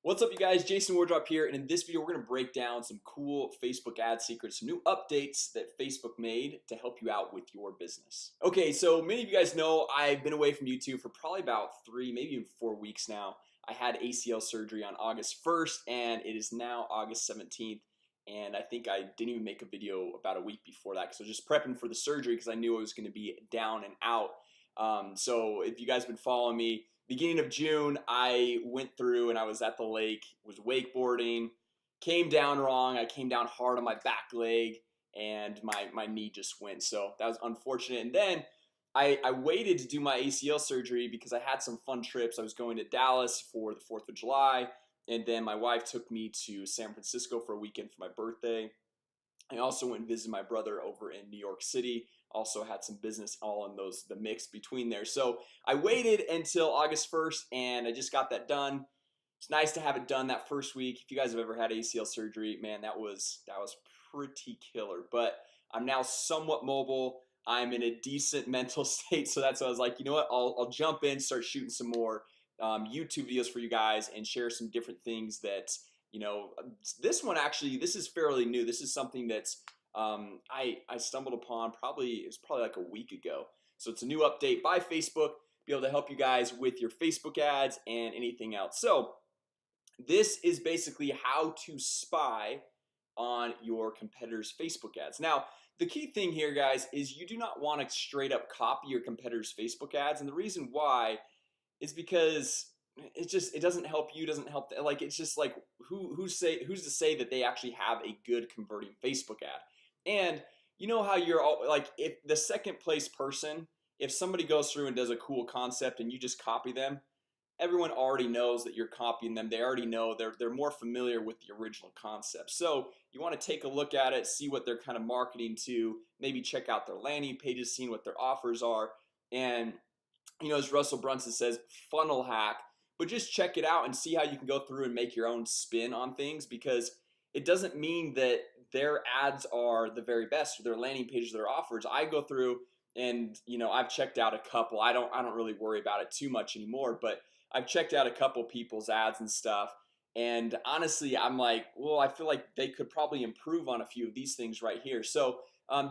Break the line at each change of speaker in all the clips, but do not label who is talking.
What's up, you guys? Jason Wardrop here, and in this video we're going to break down some cool Facebook ad secrets, some new updates that Facebook made to help you out with your business. Okay, so many of you guys know I've been away from YouTube for probably about 3 maybe even 4 weeks now. I had ACL surgery on August 1st and it is now August 17th, and I think I didn't even make a video about a week before that because I was just prepping for the surgery because I knew I was going to be down and out. So if you guys been following me, beginning of June, I went through and I was at the lake, was wakeboarding, came down wrong. I came down hard on my back leg and my knee just went, so that was unfortunate. And then I waited to do my ACL surgery because I had some fun trips. I was going to Dallas for the 4th of July, and then my wife took me to San Francisco for a weekend for my birthday. I also went and visited my brother over in New York City. Also had some business all in the mix between there. So I waited until August 1st and I just got that done. It's nice to have it done that first week. If you guys have ever had ACL surgery, man, that was pretty killer. But I'm now somewhat mobile. I'm in a decent mental state, so that's why I was like, you know what, I'll jump in, start shooting some more YouTube videos for you guys and share some different things that, you know, this one actually, this is fairly new. This is something that's I stumbled upon it was probably like a week ago. So it's a new update by Facebook, be able to help you guys with your Facebook ads and anything else. So this is basically how to spy on your competitors' Facebook ads. Now, the key thing here, guys, is you do not want to straight up copy your competitors' Facebook ads, and the reason why is because it doesn't help you, doesn't help like, it's just like who's to say that they actually have a good converting Facebook ad. And you know how you're all like, if the second place person, if somebody goes through and does a cool concept and you just copy them, everyone already knows that you're copying them. They already know, they're more familiar with the original concept. So you want to take a look at it, see what they're kind of marketing to, maybe check out their landing pages, seeing what their offers are. And you know, as Russell Brunson says, funnel hack, but just check it out and see how you can go through and make your own spin on things, because it doesn't mean that their ads are the very best or their landing pages, their offers. I go through and, you know, I've checked out a couple. I don't really worry about it too much anymore, but I've checked out a couple people's ads and stuff, and honestly I'm like, well, I feel like they could probably improve on a few of these things right here. So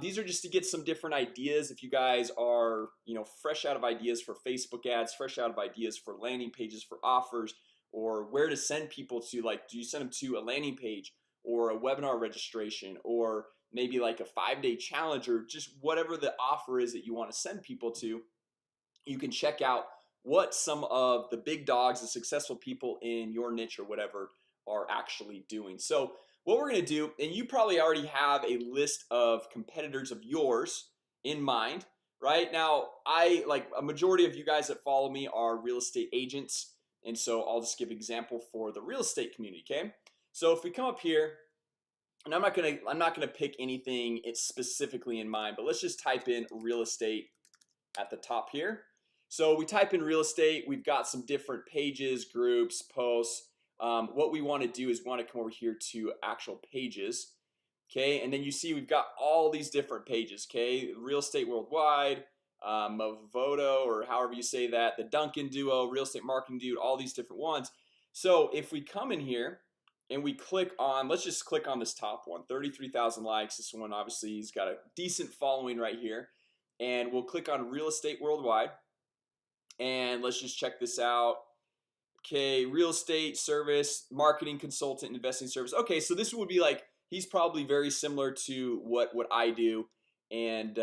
these are just to get some different ideas. If you guys are, you know, fresh out of ideas for Facebook ads, fresh out of ideas for landing pages, for offers, or where to send people to, like, do you send them to a landing page or a webinar registration, or maybe like a 5-day challenge, or just whatever the offer is that you want to send people to, you can check out what some of the big dogs, the successful people in your niche or whatever, are actually doing. So what we're gonna do, and you probably already have a list of competitors of yours in mind right now. I like a majority of you guys that follow me are real estate agents, and so I'll just give example for the real estate community. Okay, so if we come up here, and I'm not gonna pick anything it's specifically in mind, but let's just type in real estate at the top here. So we type in real estate, we've got some different pages, groups, posts. What we want to do is we want to come over here to actual pages. Okay, and then you see we've got all these different pages. Okay, real estate worldwide, Movoto, or however you say that, the Duncan Duo, real estate marketing dude, all these different ones. So if we come in here and we click on, let's just click on this top one, 33,000 likes. This one, obviously he's got a decent following right here, and we'll click on real estate worldwide, and let's just check this out. Okay, real estate service, marketing consultant, investing service. Okay, so this would be like, he's probably very similar to what I do. And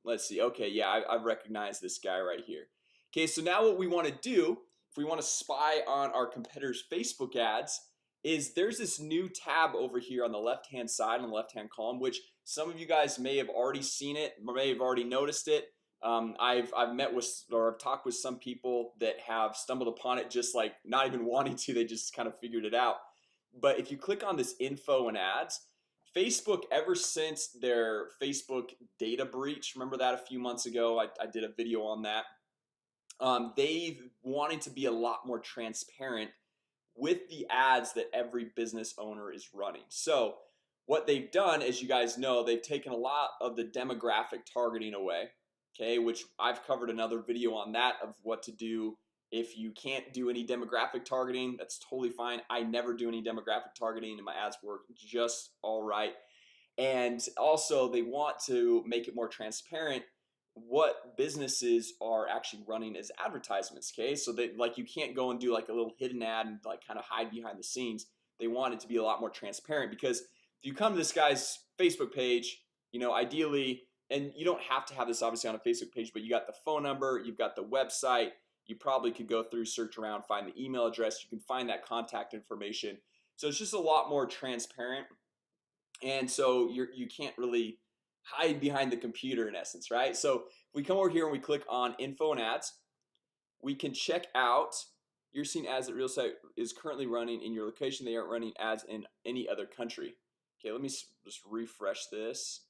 let's see. Okay, yeah, I recognize this guy right here. Okay, so now what we want to do, if we want to spy on our competitors' Facebook ads, is there's this new tab over here on the left hand side, on the left hand column, which some of you guys may have already seen it, may have already noticed it. I've met with, or I've talked with some people that have stumbled upon it, just like not even wanting to, they just kind of figured it out. But if you click on this info and ads, Facebook, ever since their Facebook data breach, remember that a few months ago, I did a video on that. They've wanted to be a lot more transparent with the ads that every business owner is running. So what they've done, as you guys know, they've taken a lot of the demographic targeting away. Okay, which I've covered another video on that, of what to do If you can't do any demographic targeting, that's totally fine. I never do any demographic targeting and my ads work just all right. And also they want to make it more transparent what businesses are actually running as advertisements. Okay, so they like, you can't go and do like a little hidden ad and like kind of hide behind the scenes. They want it to be a lot more transparent, because if you come to this guy's Facebook page, you know, ideally, and you don't have to have this obviously on a Facebook page, but you got the phone number, you've got the website, you probably could go through, search around, find the email address, you can find that contact information. So it's just a lot more transparent, and so you can't really hide behind the computer in essence, right? So if we come over here and we click on info and ads, we can check out, you're seeing ads that real estate is currently running in your location. They aren't running ads in any other country. Okay, let me just refresh this.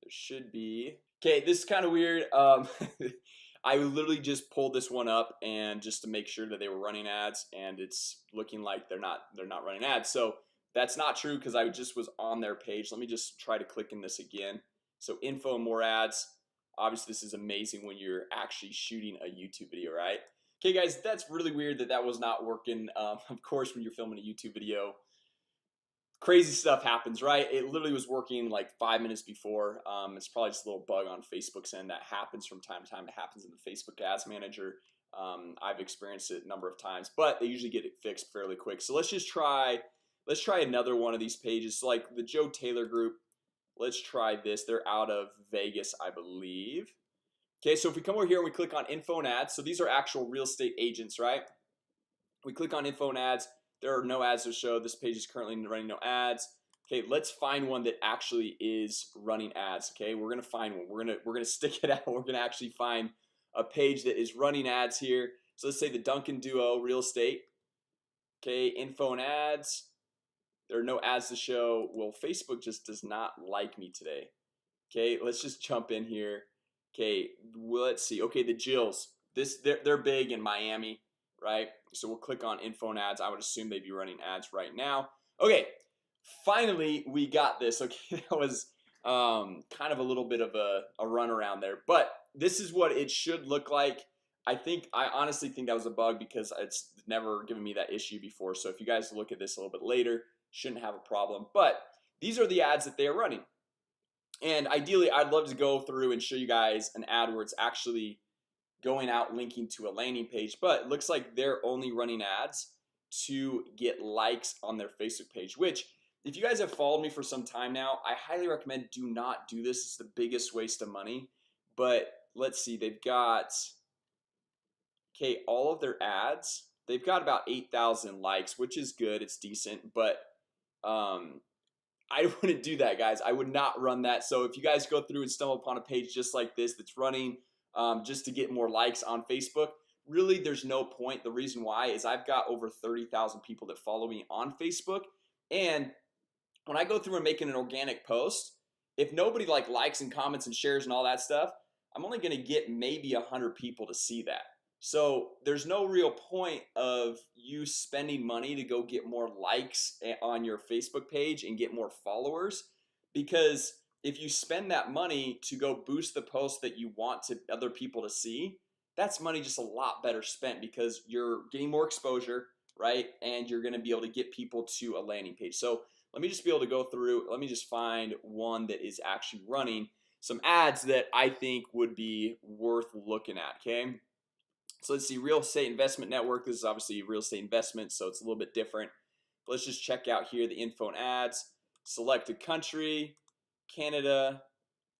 There should be, okay, this is kind of weird. I literally just pulled this one up and just to make sure that they were running ads, and it's looking like they're not running ads. So that's not true, because I just was on their page. Let me just try to click in this again. So info and more ads. Obviously this is amazing when you're actually shooting a YouTube video, right? Okay guys, that's really weird that that was not working. Of course, when you're filming a YouTube video, crazy stuff happens, right? It literally was working like 5 minutes before. It's probably just a little bug on Facebook's end that happens from time to time. It happens in the Facebook Ads Manager. I've experienced it a number of times, but they usually get it fixed fairly quick. So let's just try, let's try another one of these pages. So like the Joe Taylor Group, let's try this. They're out of Vegas, I believe. Okay, so if we come over here and we click on info and ads, so these are actual real estate agents, right? We click on info and ads. There are no ads to show. This page is currently running no ads. Okay, let's find one that actually is running ads. Okay, we're gonna find one. We're gonna stick it out. We're gonna actually find a page that is running ads here. So let's say the Duncan Duo Real Estate. Okay, info and ads. There are no ads to show. Well, Facebook just does not like me today. Okay, let's just jump in here. Okay, let's see. Okay, the Jills. They're big in Miami, right? So we'll click on info and ads. I would assume they'd be running ads right now. Okay, finally we got this. Okay, that was kind of a little bit of a runaround there, but this is what it should look like. I honestly think that was a bug, because it's never given me that issue before. So if you guys look at this a little bit later, shouldn't have a problem. But these are the ads that they are running, and ideally I'd love to go through and show you guys an ad where it's actually going out linking to a landing page, but it looks like they're only running ads to get likes on their Facebook page, which if you guys have followed me for some time now, I highly recommend do not do this. It's the biggest waste of money. But let's see, they've got, okay, all of their ads, they've got about 8,000 likes, which is good, it's decent, but I wouldn't do that, guys. I would not run that. So if you guys go through and stumble upon a page just like this that's running just to get more likes on Facebook, really there's no point. The reason why is I've got over 30,000 people that follow me on Facebook, and when I go through and making an organic post, if nobody like likes and comments and shares and all that stuff, I'm only gonna get maybe 100 people to see that. So there's no real point of you spending money to go get more likes on your Facebook page and get more followers, because if you spend that money to go boost the post that you want to other people to see, that's money just a lot better spent, because you're getting more exposure, right? And you're gonna be able to get people to a landing page. So let me just be able to go through, let me just find one that is actually running some ads that I think would be worth looking at. Okay, so let's see, Real Estate Investment Network. This is obviously real estate investment, so it's a little bit different. But let's just check out here the info and ads. Select a country, Canada.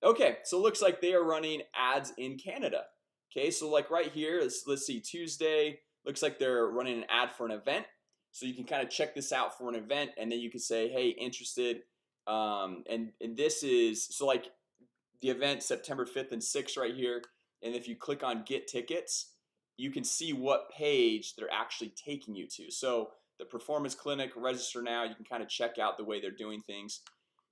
Okay, so it looks like they are running ads in Canada. Okay, so like right here, let's see, Tuesday, looks like they're running an ad for an event. So you can kind of check this out for an event, and then you can say, hey, interested. And this is, so like the event September 5th and 6th right here. And if you click on get tickets, you can see what page they're actually taking you to. So the Performance Clinic, register now. You can kind of check out the way they're doing things.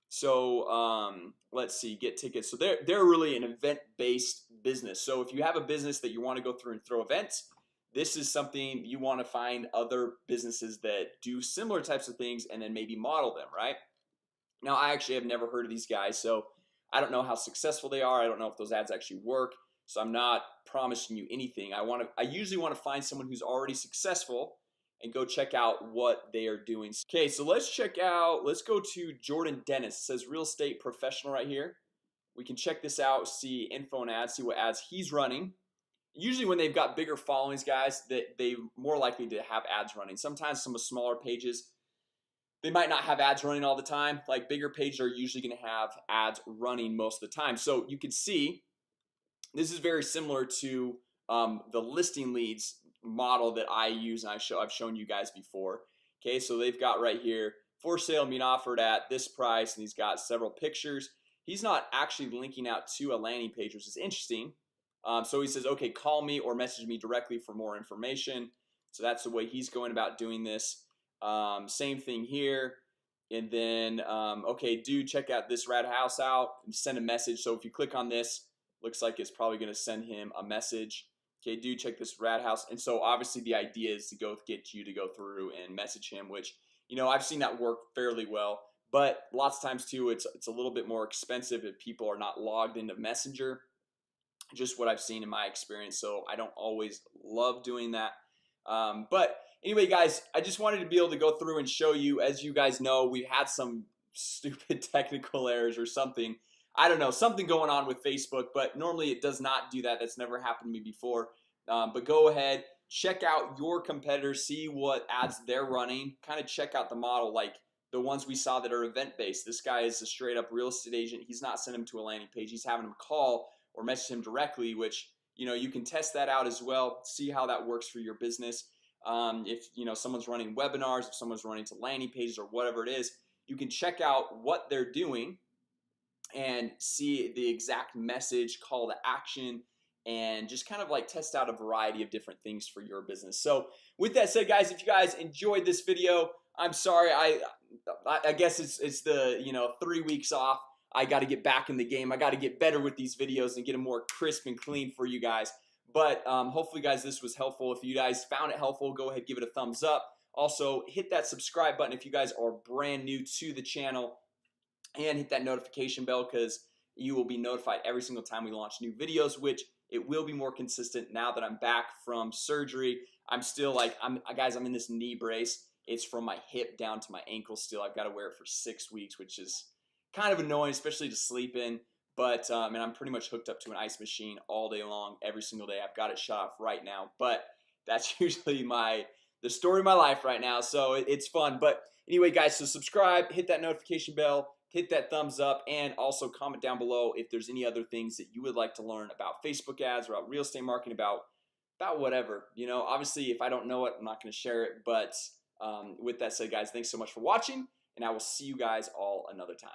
So let's see, get tickets. So they're really an event-based business. So if you have a business that you want to go through and throw events, this is something you want to find other businesses that do similar types of things and then maybe model them, right? Now I actually have never heard of these guys, so I don't know how successful they are. I don't know if those ads actually work. so I'm not promising you anything. I usually want to find someone who's already successful and go check out what they are doing. Okay, so let's go to Jordan Dennis. It says real estate professional right here. We can check this out, see info and ads, see what ads he's running. Usually when they've got bigger followings, guys, that they more likely to have ads running. Sometimes some of smaller pages, they might not have ads running all the time. Like bigger pages are usually going to have ads running most of the time. So you can see this is very similar to the listing leads model that I use and I've shown you guys before. Okay, so they've got right here for sale being offered at this price, and he's got several pictures. He's not actually linking out to a landing page, which is interesting. So he says, okay, call me or message me directly for more information. So that's the way he's going about doing this. Same thing here. And then okay, dude, check out this rad house out and send a message. So if you click on this, looks like it's probably going to send him a message. Okay, dude, check this rad house. And so obviously the idea is to get you to go through and message him, which, you know, I've seen that work fairly well. But lots of times too, it's a little bit more expensive if people are not logged into Messenger. Just what I've seen in my experience. So I don't always love doing that. But anyway, guys, I just wanted to be able to go through and show you. As you guys know, we've had some stupid technical errors or something. I don't know, something going on with Facebook, but normally it does not do that. That's never happened to me before. But go ahead, check out your competitors, see what ads they're running, kind of check out the model, like the ones we saw that are event-based. This guy is a straight up real estate agent. He's not sending them to a landing page. He's having them call or message him directly, which, you know, you can test that out as well, see how that works for your business. If, you know, someone's running webinars, if someone's running to landing pages or whatever it is, you can check out what they're doing and see the exact message, call to action, and just kind of like test out a variety of different things for your business. So with that said, guys, if you guys enjoyed this video, I'm sorry, I guess it's the, you know, 3 weeks off. I got to get back in the game. I got to get better with these videos and get them more crisp and clean for you guys. But hopefully, guys, this was helpful. If you guys found it helpful, go ahead, give it a thumbs up. Also, hit that subscribe button if you guys are brand new to the channel, and hit that notification bell because you will be notified every single time we launch new videos, which it will be more consistent now that I'm back from surgery. I'm still like, guys, I'm in this knee brace. It's from my hip down to my ankle still. I've got to wear it for 6 weeks, which is kind of annoying, especially to sleep in. But and I'm pretty much hooked up to an ice machine all day long, every single day. I've got it shut off right now, but that's usually the story of my life right now. So it's fun. But anyway, guys, so subscribe, hit that notification bell, hit that thumbs up, and also comment down below if there's any other things that you would like to learn about Facebook ads, about real estate marketing, about whatever. You know, obviously, if I don't know it, I'm not going to share it. But with that said, guys, thanks so much for watching, and I will see you guys all another time.